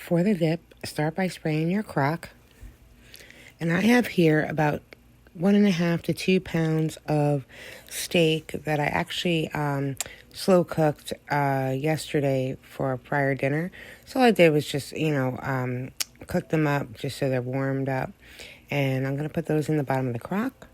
For the dip, start by spraying your crock. And I have here about 1.5 to 2 pounds of steak that I actually slow cooked yesterday for a prior dinner. So all I did was just, cook them up just so they're warmed up. And I'm going to put those in the bottom of the crock.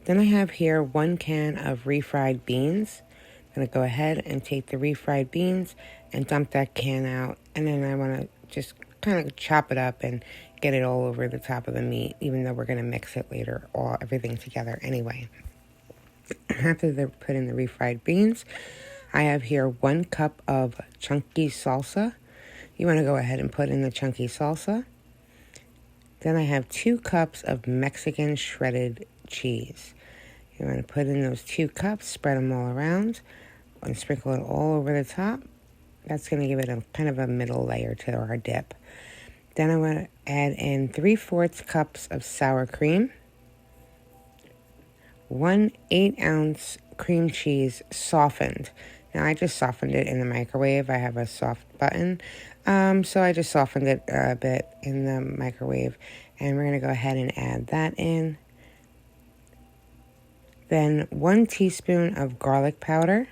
Then I have here 1 can of refried beans. I'm going to go ahead and take the refried beans and dump that can out. And then I want to just kind of chop it up and get it all over the top of the meat, even though we're going to mix it later, everything together anyway. After they put in the refried beans, I have here 1 cup of chunky salsa. You want to go ahead and put in the chunky salsa. Then I have 2 cups of Mexican shredded cheese. You want to put in those 2 cups, spread them all around, and sprinkle it all over the top. That's going to give it a kind of a middle layer to our dip. Then I want to add in 3/4 cups of sour cream, 1 8-ounce cream cheese softened. Now I just softened it in the microwave. I have a soft button, so I just softened it a bit in the microwave. And we're going to go ahead and add that in. Then 1 teaspoon of garlic powder,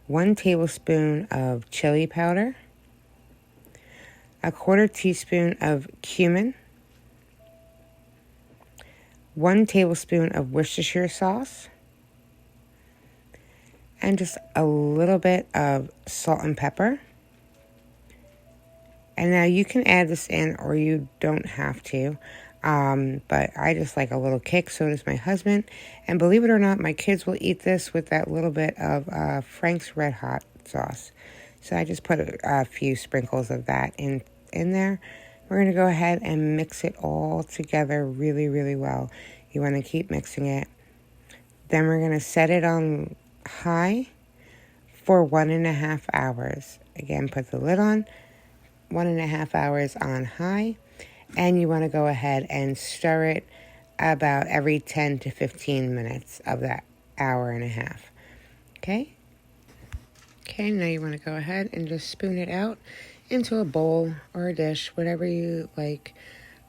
1 tablespoon of chili powder, 1/4 teaspoon of cumin, 1 tablespoon of Worcestershire sauce, and just a little bit of salt and pepper. And now you can add this in or you don't have to. But I just like a little kick, so does my husband. And believe it or not, my kids will eat this with that little bit of Frank's Red Hot sauce. So I just put a few sprinkles of that in there. We're going to go ahead and mix it all together really, really well. You want to keep mixing it. Then we're going to set it on high for 1.5 hours. Again, put the lid on, 1.5 hours on high. And you want to go ahead and stir it about every 10 to 15 minutes of that 1.5 hours. Okay? Okay, now you want to go ahead and just spoon it out into a bowl or a dish, whatever you like.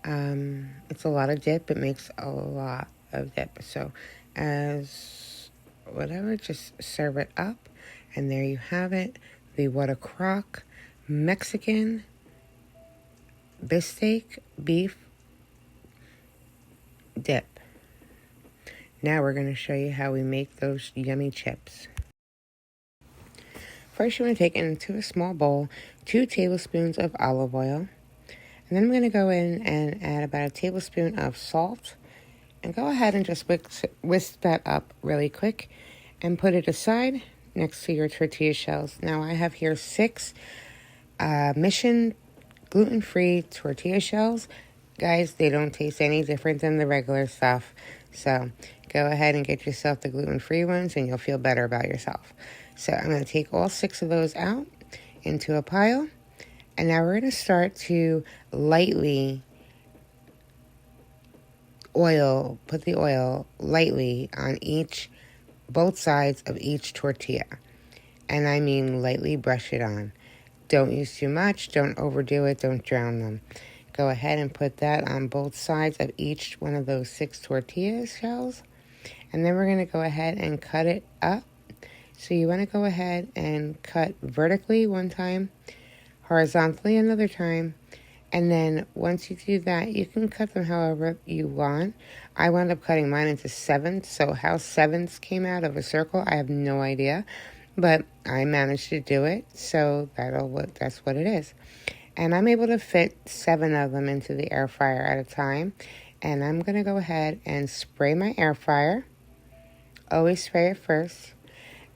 It's a lot of dip. It makes a lot of dip. So as whatever, just serve it up. And there you have it. The What a Croc Mexican beefsteak beef dip. Now we're going to show you how we make those yummy chips. First, you want to take into a small bowl 2 tablespoons of olive oil. And then I'm going to go in and add about a tablespoon of salt. And go ahead and just whisk that up really quick and put it aside next to your tortilla shells. Now I have here 6 Mission gluten-free tortilla shells. Guys, they don't taste any different than the regular stuff. So go ahead and get yourself the gluten-free ones and you'll feel better about yourself. So I'm going to take all 6 of those out into a pile. And now we're going to start to lightly put the oil lightly on both sides of each tortilla. And I mean lightly brush it on. Don't use too much. Don't overdo it. Don't drown them. Go ahead and put that on both sides of each one of those 6 tortilla shells. And then we're going to go ahead and cut it up. So you want to go ahead and cut vertically one time, horizontally another time. And then once you do that, you can cut them however you want. I wound up cutting mine into 7s. So how 7s came out of a circle, I have no idea. But I managed to do it, so that's what it is. And I'm able to fit 7 of them into the air fryer at a time. And I'm going to go ahead and spray my air fryer. Always spray it first.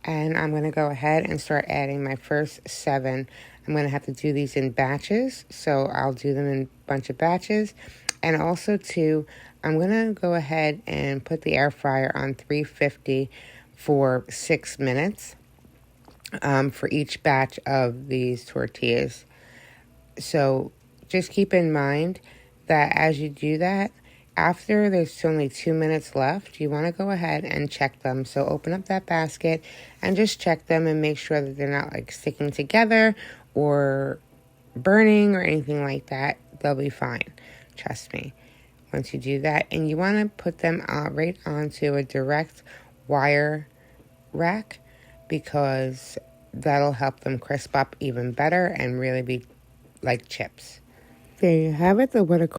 And I'm going to go ahead and start adding my first 7. I'm going to have to do these in batches, so I'll do them in a bunch of batches. And also, too, I'm going to go ahead and put the air fryer on 350 for 6 minutes. For each batch of these tortillas. So just keep in mind that as you do that, after there's only 2 minutes left, you want to go ahead and check them. So open up that basket and just check them and make sure that they're not like sticking together or burning or anything like that, they'll be fine. Trust me. Once you do that, and you want to put them right onto a direct wire rack, because that'll help them crisp up even better and really be like chips. There you have it, the what